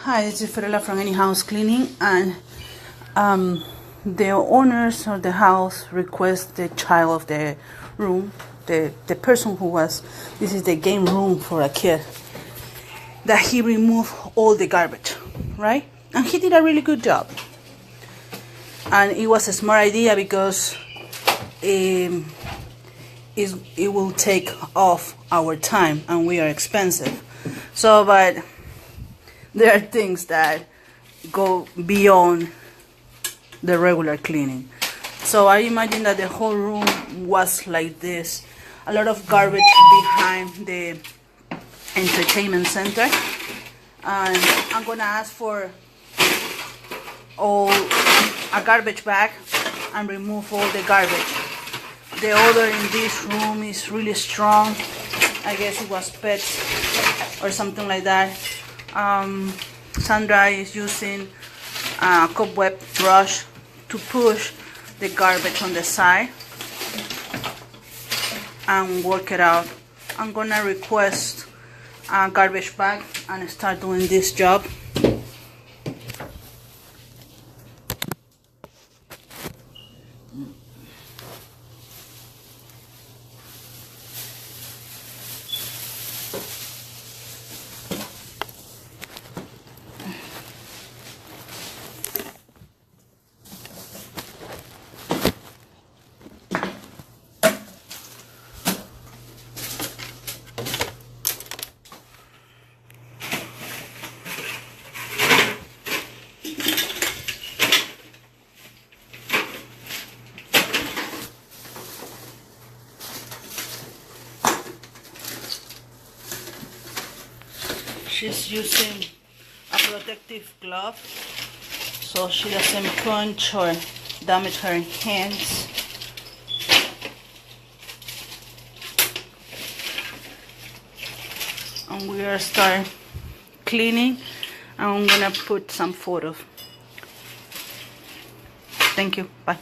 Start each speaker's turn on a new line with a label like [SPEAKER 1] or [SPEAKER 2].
[SPEAKER 1] Hi, this is Fiorella from Any House Cleaning, and the owners of the house request the child of the room, the person who was, this is the game room for a kid, that he remove all the garbage, right? And he did a really good job. And it was a smart idea because it will take off our time and we are expensive. So, but there are things that go beyond the regular cleaning. So I imagine that the whole room was like this. A lot of garbage behind the entertainment center. And I'm gonna ask for a garbage bag and remove all the garbage. The odor in this room is really strong. I guess it was pets or something like that. Sandra is using a cobweb brush to push the garbage on the side and work it out. I'm gonna request a garbage bag and start doing this job. She's using a protective glove so she doesn't punch or damage her hands. And we are start cleaning. I'm gonna put some photos. Thank you. Bye.